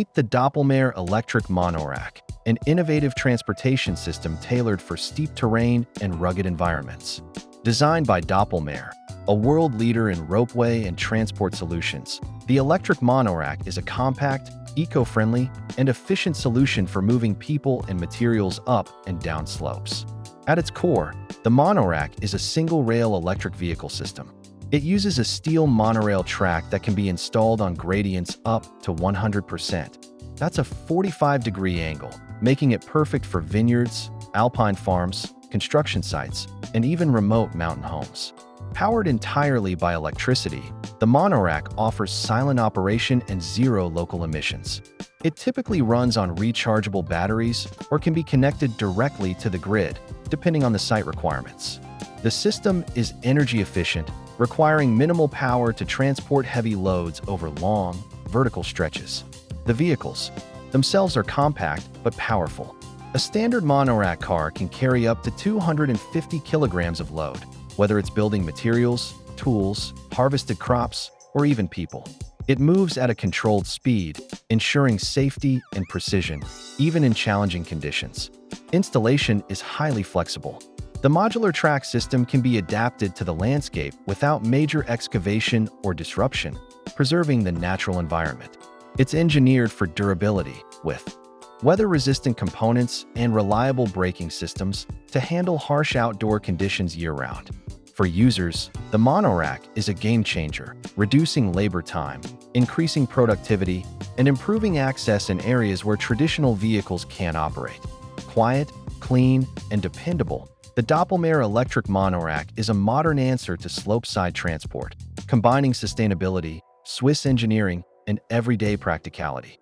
Meet the Doppelmayr electric monorack, an innovative transportation system tailored for steep terrain and rugged environments. Designed by Doppelmayr, a world leader in ropeway and transport solutions, the electric monorack is a compact, eco-friendly, and efficient solution for moving people and materials up and down slopes. At its core, the monorack is a single-rail electric vehicle system. It uses a steel monorail track that can be installed on gradients up to 100%. That's a 45-degree angle, making it perfect for vineyards, alpine farms, construction sites, and even remote mountain homes. Powered entirely by electricity, the monorack offers silent operation and zero local emissions. It typically runs on rechargeable batteries or can be connected directly to the grid, depending on the site requirements. The system is energy efficient, requiring minimal power to transport heavy loads over long, vertical stretches. The vehicles themselves are compact but powerful. A standard monorack car can carry up to 250 kilograms of load, whether it's building materials, tools, harvested crops, or even people. It moves at a controlled speed, ensuring safety and precision, even in challenging conditions. Installation is highly flexible. The modular track system can be adapted to the landscape without major excavation or disruption, preserving the natural environment. It's engineered for durability, with weather-resistant components and reliable braking systems to handle harsh outdoor conditions year-round. For users, the monorack is a game-changer, reducing labor time, increasing productivity, and improving access in areas where traditional vehicles can't operate. Quiet, clean, and dependable, the Doppelmayr electric monorack is a modern answer to slope-side transport, combining sustainability, Swiss engineering, and everyday practicality.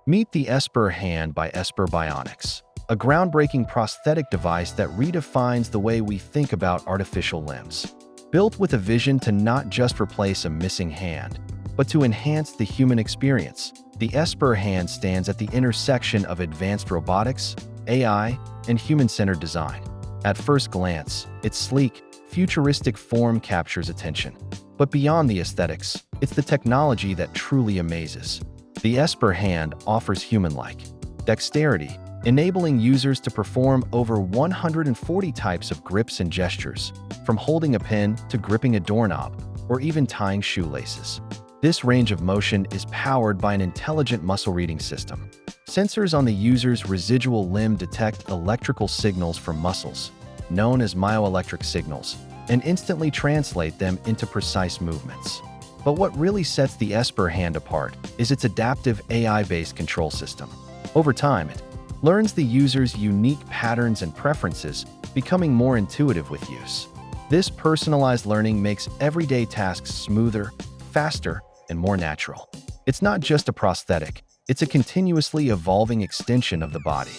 Meet the Esper Hand by Esper Bionics, a groundbreaking prosthetic device that redefines the way we think about artificial limbs. Built with a vision to not just replace a missing hand, but to enhance the human experience, the Esper Hand stands at the intersection of advanced robotics, AI, and human-centered design. At first glance, its sleek, futuristic form captures attention. But beyond the aesthetics, it's the technology that truly amazes. The Esper Hand offers human-like dexterity, enabling users to perform over 140 types of grips and gestures, from holding a pen to gripping a doorknob, or even tying shoelaces. This range of motion is powered by an intelligent muscle-reading system. Sensors on the user's residual limb detect electrical signals from muscles, known as myoelectric signals, and instantly translate them into precise movements. But what really sets the Esper Hand apart is its adaptive AI-based control system. Over time, it learns the user's unique patterns and preferences, becoming more intuitive with use. This personalized learning makes everyday tasks smoother, faster, and more natural. It's not just a prosthetic, it's a continuously evolving extension of the body.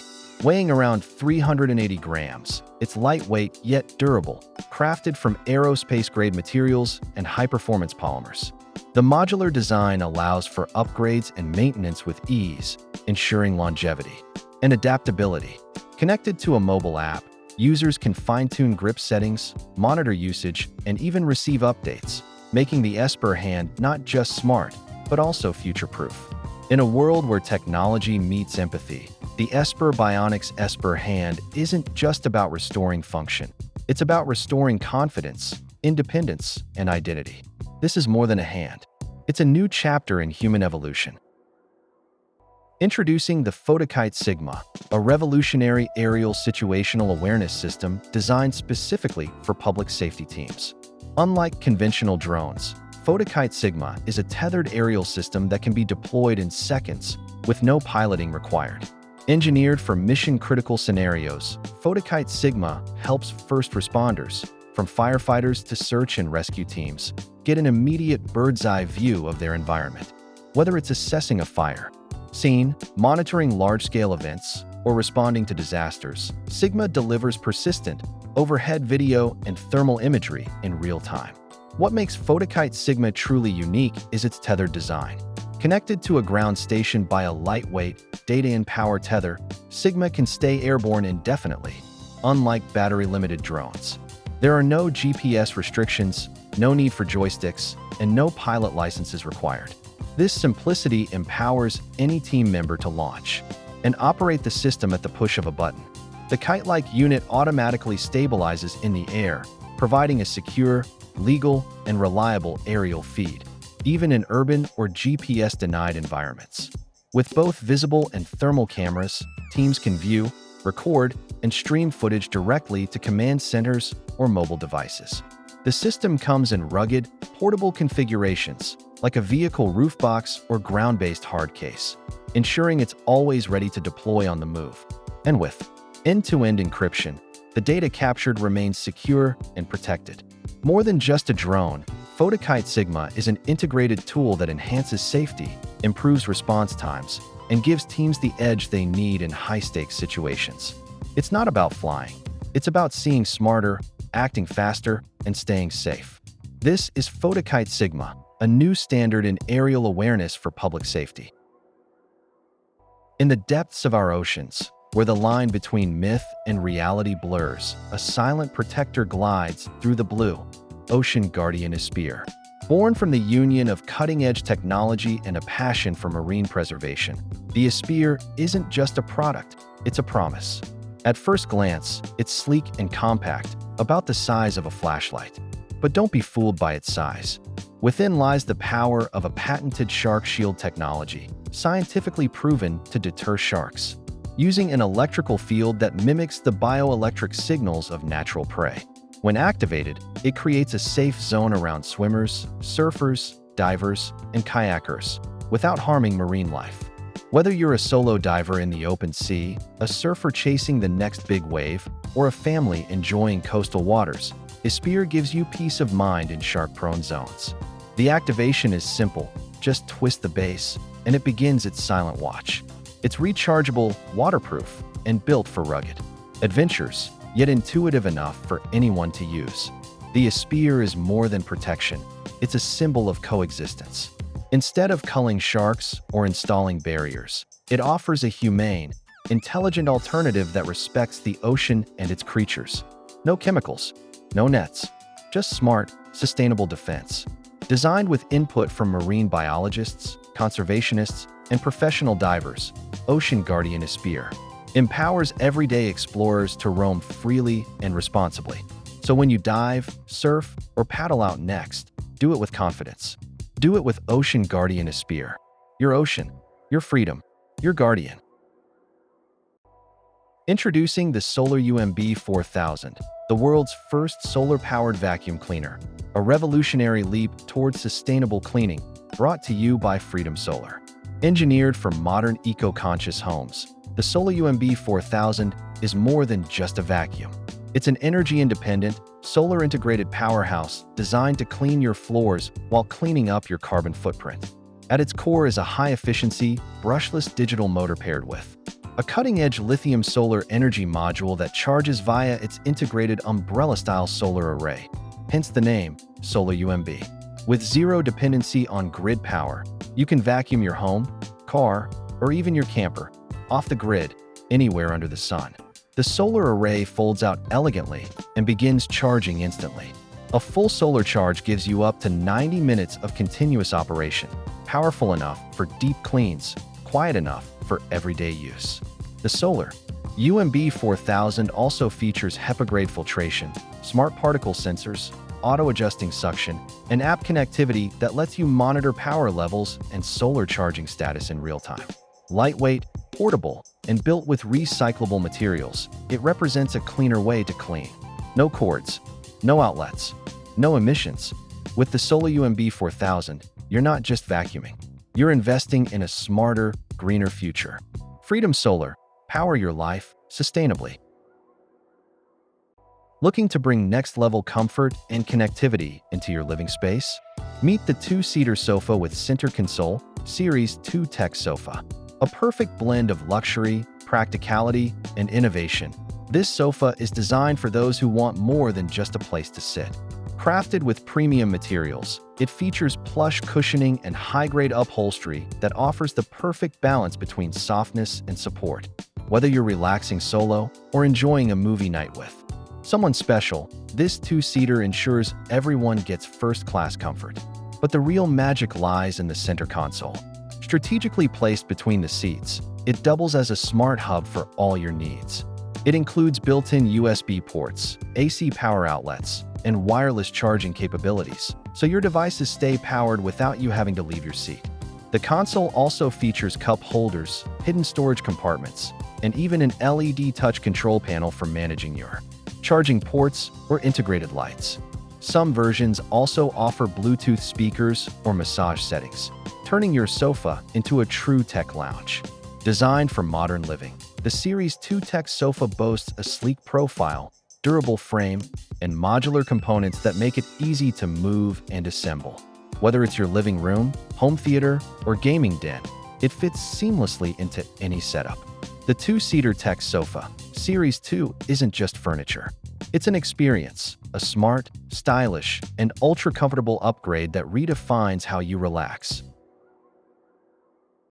Weighing around 380 grams, it's lightweight yet durable, crafted from aerospace-grade materials and high-performance polymers. The modular design allows for upgrades and maintenance with ease, ensuring longevity and adaptability. Connected to a mobile app, users can fine-tune grip settings, monitor usage, and even receive updates, making the Esper Hand not just smart, but also future-proof. In a world where technology meets empathy, the Esper Bionics Esper Hand isn't just about restoring function. It's about restoring confidence, independence, and identity. This is more than a hand. It's a new chapter in human evolution. Introducing the Fotokite Sigma, a revolutionary aerial situational awareness system designed specifically for public safety teams. Unlike conventional drones, Fotokite Sigma is a tethered aerial system that can be deployed in seconds with no piloting required. Engineered for mission-critical scenarios, Fotokite Sigma helps first responders, from firefighters to search and rescue teams, get an immediate bird's-eye view of their environment. Whether it's assessing a fire scene, monitoring large-scale events, or responding to disasters, Sigma delivers persistent, overhead video and thermal imagery in real time. What makes Fotokite Sigma truly unique is its tethered design. Connected to a ground station by a lightweight, data-in-power tether, Sigma can stay airborne indefinitely, unlike battery-limited drones. There are no GPS restrictions, no need for joysticks, and no pilot licenses required. This simplicity empowers any team member to launch and operate the system at the push of a button. The kite-like unit automatically stabilizes in the air, providing a secure, legal, and reliable aerial feed, even in urban or GPS-denied environments. With both visible and thermal cameras, teams can view, record, and stream footage directly to command centers or mobile devices. The system comes in rugged, portable configurations, like a vehicle roof box or ground-based hard case, ensuring it's always ready to deploy on the move. And with end-to-end encryption, the data captured remains secure and protected. More than just a drone, Fotokite Sigma is an integrated tool that enhances safety, improves response times, and gives teams the edge they need in high-stakes situations. It's not about flying. It's about seeing smarter, acting faster, and staying safe. This is Fotokite Sigma, a new standard in aerial awareness for public safety. In the depths of our oceans, where the line between myth and reality blurs, a silent protector glides through the blue. Ocean Guardian Espear. Born from the union of cutting-edge technology and a passion for marine preservation, the Espear isn't just a product, it's a promise. At first glance, it's sleek and compact, about the size of a flashlight. But don't be fooled by its size. Within lies the power of a patented shark shield technology, scientifically proven to deter sharks, using an electrical field that mimics the bioelectric signals of natural prey. When activated, it creates a safe zone around swimmers, surfers, divers, and kayakers, without harming marine life. Whether you're a solo diver in the open sea, a surfer chasing the next big wave, or a family enjoying coastal waters, Espear gives you peace of mind in shark-prone zones. The activation is simple. Just twist the base, and it begins its silent watch. It's rechargeable, waterproof, and built for rugged adventures, yet intuitive enough for anyone to use. The Espear is more than protection. It's a symbol of coexistence. Instead of culling sharks or installing barriers, it offers a humane, intelligent alternative that respects the ocean and its creatures. No chemicals, no nets, just smart, sustainable defense. Designed with input from marine biologists, conservationists, and professional divers, Ocean Guardian Espear empowers everyday explorers to roam freely and responsibly. So when you dive, surf, or paddle out next, do it with confidence. Do it with Ocean Guardian Espear. Your ocean, your freedom, your guardian. Introducing the Solar-Umb 4000, the world's first solar-powered vacuum cleaner, a revolutionary leap towards sustainable cleaning, brought to you by Freedom Solar. Engineered for modern eco-conscious homes, the Solar-Umb 4000 is more than just a vacuum. It's an energy-independent, solar-integrated powerhouse designed to clean your floors while cleaning up your carbon footprint. At its core is a high-efficiency, brushless digital motor paired with a cutting-edge lithium solar energy module that charges via its integrated umbrella-style solar array, hence the name, Solar-Umb. With zero dependency on grid power, you can vacuum your home, car, or even your camper, off the grid, anywhere under the sun. The solar array folds out elegantly and begins charging instantly. A full solar charge gives you up to 90 minutes of continuous operation, powerful enough for deep cleans, quiet enough for everyday use. The Solar-Umb 4000 also features HEPA-grade filtration, smart particle sensors, auto-adjusting suction, and app connectivity that lets you monitor power levels and solar charging status in real time. Lightweight, portable, and built with recyclable materials, it represents a cleaner way to clean. No cords, no outlets, no emissions. With the Solar-Umb 4000, you're not just vacuuming. You're investing in a smarter, greener future. Freedom Solar, power your life sustainably. Looking to bring next-level comfort and connectivity into your living space? Meet the two-seater sofa with center console, Series 2 Tech Sofa. A perfect blend of luxury, practicality, and innovation. This sofa is designed for those who want more than just a place to sit. Crafted with premium materials, it features plush cushioning and high-grade upholstery that offers the perfect balance between softness and support. Whether you're relaxing solo or enjoying a movie night with someone special, this two-seater ensures everyone gets first-class comfort. But the real magic lies in the center console. Strategically placed between the seats, it doubles as a smart hub for all your needs. It includes built-in USB ports, AC power outlets, and wireless charging capabilities, so your devices stay powered without you having to leave your seat. The console also features cup holders, hidden storage compartments, and even an LED touch control panel for managing your charging ports or integrated lights. Some versions also offer Bluetooth speakers or massage settings, turning your sofa into a true tech lounge. Designed for modern living, the Series 2 Tech sofa boasts a sleek profile, durable frame, and modular components that make it easy to move and assemble. Whether it's your living room, home theater, or gaming den, it fits seamlessly into any setup. The two-seater tech sofa, Series 2, isn't just furniture. It's an experience, a smart, stylish, and ultra-comfortable upgrade that redefines how you relax.